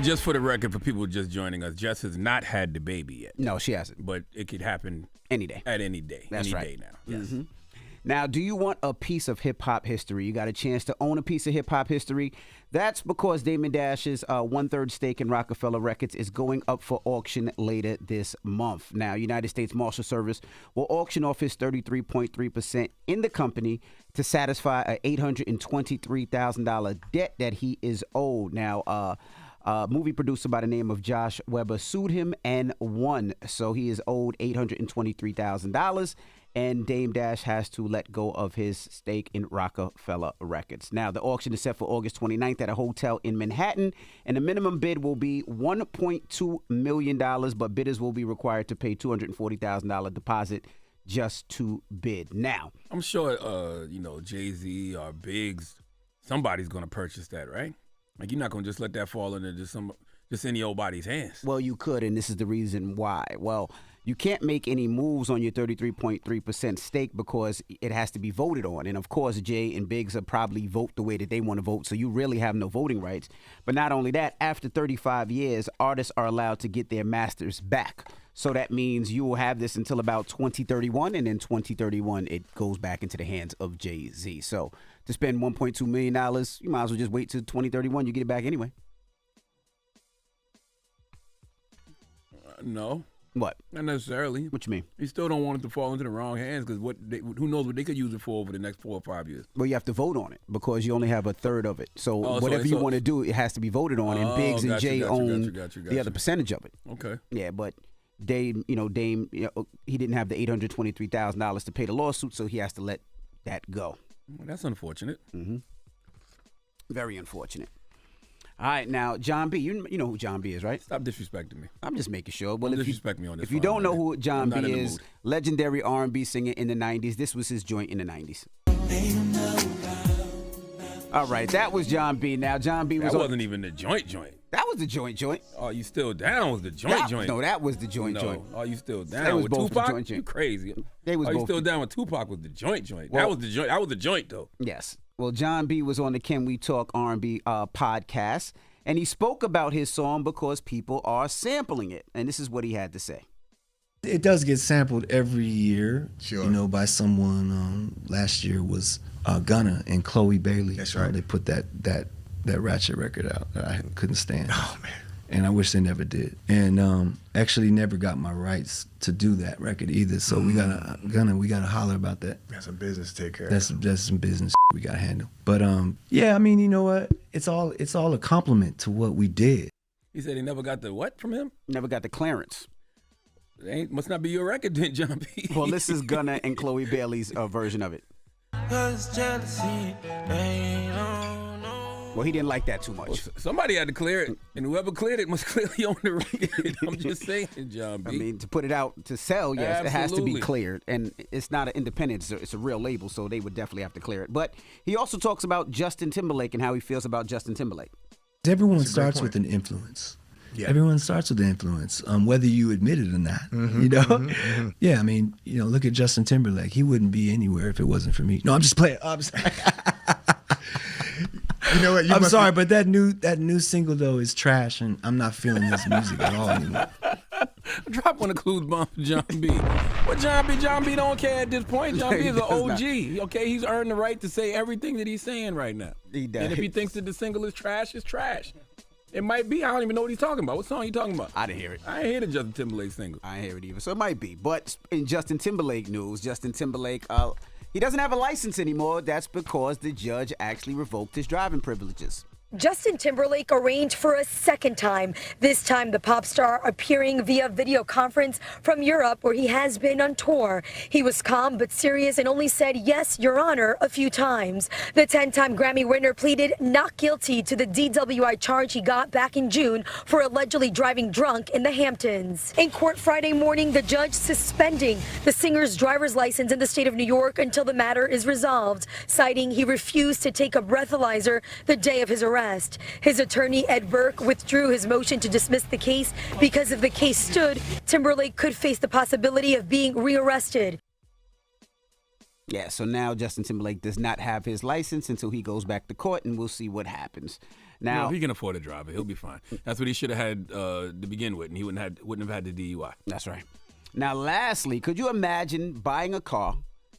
And just for the record, for people just joining us, Jess has not had the baby yet. No, she hasn't. But it could happen any day. At any day. That's any right. day now. Yes. Mm-hmm. Now, do you want a piece of hip-hop history? You got a chance to own a piece of hip-hop history? That's because Damon Dash's one-third stake in Roc-A-Fella Records is going up for auction later this month. Now, United States Marshal Service will auction off his 33.3% in the company to satisfy a $823,000 debt that he is owed. Now, a movie producer by the name of Josh Weber sued him and won. So he is owed $823,000. And Dame Dash has to let go of his stake in Roc-A-Fella Records. Now, the auction is set for August 29th at a hotel in Manhattan, and the minimum bid will be $1.2 million, but bidders will be required to pay $240,000 deposit just to bid. Now, I'm sure, Jay-Z or Biggs, somebody's going to purchase that, right? Like, you're not going to just let that fall into just any old body's hands. Well, you could, and this is the reason why. Well, you can't make any moves on your 33.3% stake because it has to be voted on. And, of course, Jay and Biggs will probably vote the way that they want to vote, so you really have no voting rights. But not only that, after 35 years, artists are allowed to get their masters back. So that means you will have this until about 2031, and in 2031, it goes back into the hands of Jay-Z. So to spend $1.2 million, you might as well just wait till 2031. You get it back anyway. No. What? Not necessarily. What you mean? You still don't want it to fall into the wrong hands because who knows what they could use it for over the next 4 or 5 years. Well, you have to vote on it because you only have a third of it. So whatever you want to do, it has to be voted on. And Biggs and Jay own the other percentage of it. Okay. Yeah, but Dame, he didn't have the $823,000 to pay the lawsuit, so he has to let that go. Well, that's unfortunate. Mm-hmm. Very unfortunate. All right, now, John B., you know who John B. is, right? Stop disrespecting me. I'm just making sure. Well, don't disrespect me on this. If you don't know who John B. is, mood. legendary R&B singer in the 90s. This was his joint in the 90s. All right, that was John B. Now, John B. was... That wasn't even the joint. That was the joint. Oh, You Still Down was the joint. No, that was the joint. Oh, You Still Down They was with both the Tupac? joint. You crazy. They was You both Still Down with Tupac was the joint. Well, that was the joint. That was the joint, though. Yes. Well, John B. was on the Can We Talk R&B podcast, and he spoke about his song because people are sampling it. And this is what he had to say. It does get sampled every year, sure. By someone. Last year was Gunna and Chloe Bailey. That's right. They put that Ratchet record out that I couldn't stand. Oh, man. And I wish they never did. And actually never got my rights to do that record either. So we gotta holler about that. That's some business to take care of. That's some business we gotta handle. But yeah, I mean, you know what? It's all a compliment to what we did. He said he never got the what from him? Never got the clearance. Must not be your record then, John B. Well, this is Gunna and Chloe Bailey's version of it. Well, he didn't like that too much. Well, somebody had to clear it, and whoever cleared it must clearly own the record. I'm just saying, John B. I mean, to put it out to sell, yes, It has to be Absolutely. cleared. And it's not an independent, it's a real label, so they would definitely have to clear it. But he also talks about Justin Timberlake and how he feels about Justin Timberlake. Everyone starts with an influence. Yeah. Everyone starts with influence, whether you admit it or not. Mm-hmm, you know, mm-hmm. Yeah. I mean, look at Justin Timberlake. He wouldn't be anywhere if it wasn't for me. No, I'm just playing. You know what? I'm sorry, but that new single though is trash, and I'm not feeling his music at all anymore. Drop one of the clues bomb for John B. Well, John B don't care at this point. John B is an OG. Okay, he's earned the right to say everything that he's saying right now. He does. And if he thinks that the single is trash, it's trash. It might be. I don't even know what he's talking about. What song are you talking about? I didn't hear it. I ain't hear the Justin Timberlake single. I ain't hear it either. So it might be. But in Justin Timberlake news, Justin Timberlake, he doesn't have a license anymore. That's because the judge actually revoked his driving privileges. Justin Timberlake arraigned for a second time. This time, the pop star appearing via video conference from Europe, where he has been on tour. He was calm but serious and only said, "Yes, Your Honor," a few times. The 10-time Grammy winner pleaded not guilty to the DWI charge he got back in June for allegedly driving drunk in the Hamptons. In court Friday morning, the judge suspending the singer's driver's license in the state of New York until the matter is resolved, citing he refused to take a breathalyzer the day of his arrest. His attorney, Ed Burke, withdrew his motion to dismiss the case because if the case stood, Timberlake could face the possibility of being rearrested. Yeah, so now Justin Timberlake does not have his license until he goes back to court, and we'll see what happens. Now, if he can afford to drive it, he'll be fine. That's what he should have had to begin with, and he wouldn't have had the DUI. that's right. Now, lastly, could you imagine buying a car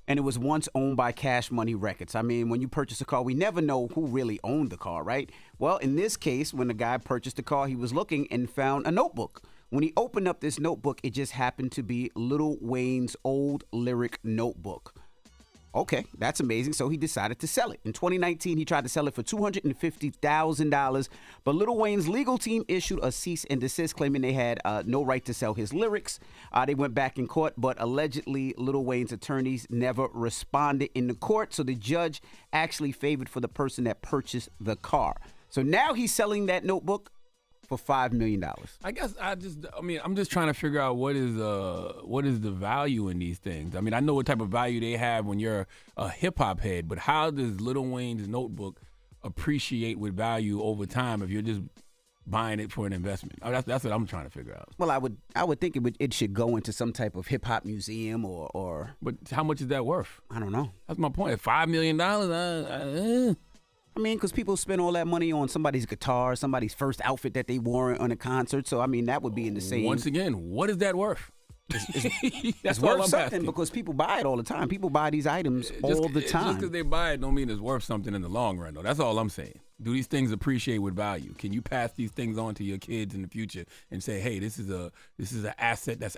and it was once owned by Cash Money Records? I mean, when you purchase a car, we never know who really owned the car, right? Well, in this case, when the guy purchased the car, he was looking and found a notebook. When he opened up this notebook, it just happened to be Lil Wayne's old lyric notebook. Okay, that's amazing. So he decided to sell it. In 2019, he tried to sell it for $250,000, but Lil Wayne's legal team issued a cease and desist claiming they had no right to sell his lyrics. They went back in court, but allegedly Lil Wayne's attorneys never responded in the court, so the judge actually favored for the person that purchased the car. So now he's selling that notebook for $5 million. I guess I'm just trying to figure out what is the value in these things. I mean, I know what type of value they have when you're a hip hop head, but how does Lil Wayne's notebook appreciate with value over time if you're just buying it for an investment? That's what I'm trying to figure out. Well, I would think it should go into some type of hip hop museum or. But how much is that worth? I don't know. That's my point. $5 million. I mean, because people spend all that money on somebody's guitar, somebody's first outfit that they wore on a concert. So, I mean, that would be in the same. Once again, what is that worth? It's worth something because people buy it all the time. People buy these items all the time. Just because they buy it don't mean it's worth something in the long run, though. That's all I'm saying. Do these things appreciate with value? Can you pass these things on to your kids in the future and say, hey, this is an asset that's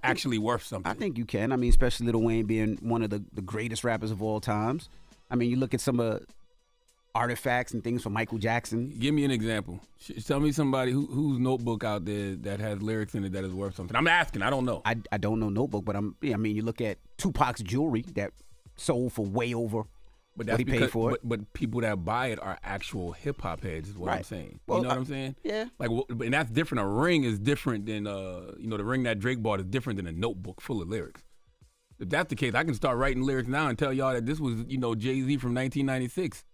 actually worth something? I think you can. I mean, especially Lil Wayne being one of the greatest rappers of all times. I mean, you look at some of artifacts and things from Michael Jackson. Give me an example. Tell me somebody whose notebook out there that has lyrics in it that is worth something. I'm asking. I don't know. I don't know notebook, but I mean, you look at Tupac's jewelry that sold for way over what he paid for it. But people that buy it are actual hip hop heads, is what I'm saying. Well, you know what I'm saying? Yeah. And that's different. A ring is different than the ring that Drake bought is different than a notebook full of lyrics. If that's the case, I can start writing lyrics now and tell y'all that this was Jay-Z from 1996.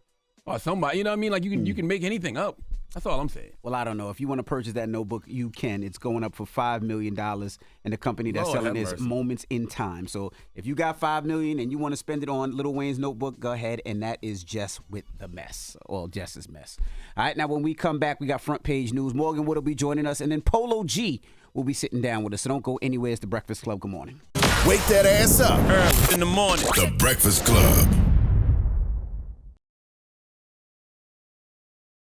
Or somebody, you know what I mean? Like you can make anything up. That's all I'm saying. Well, I don't know. If you want to purchase that notebook, you can. It's going up for $5 million, and the company that's selling is Moments in Time. So if you got $5 million and you want to spend it on Lil Wayne's notebook, go ahead, and that is Jess With The Mess. Well, Jess's Mess. All right, now when we come back, we got front page news. Morgan Wood will be joining us, and then Polo G will be sitting down with us. So don't go anywhere. It's The Breakfast Club. Good morning. Wake that ass up. Early in the morning. The Breakfast Club.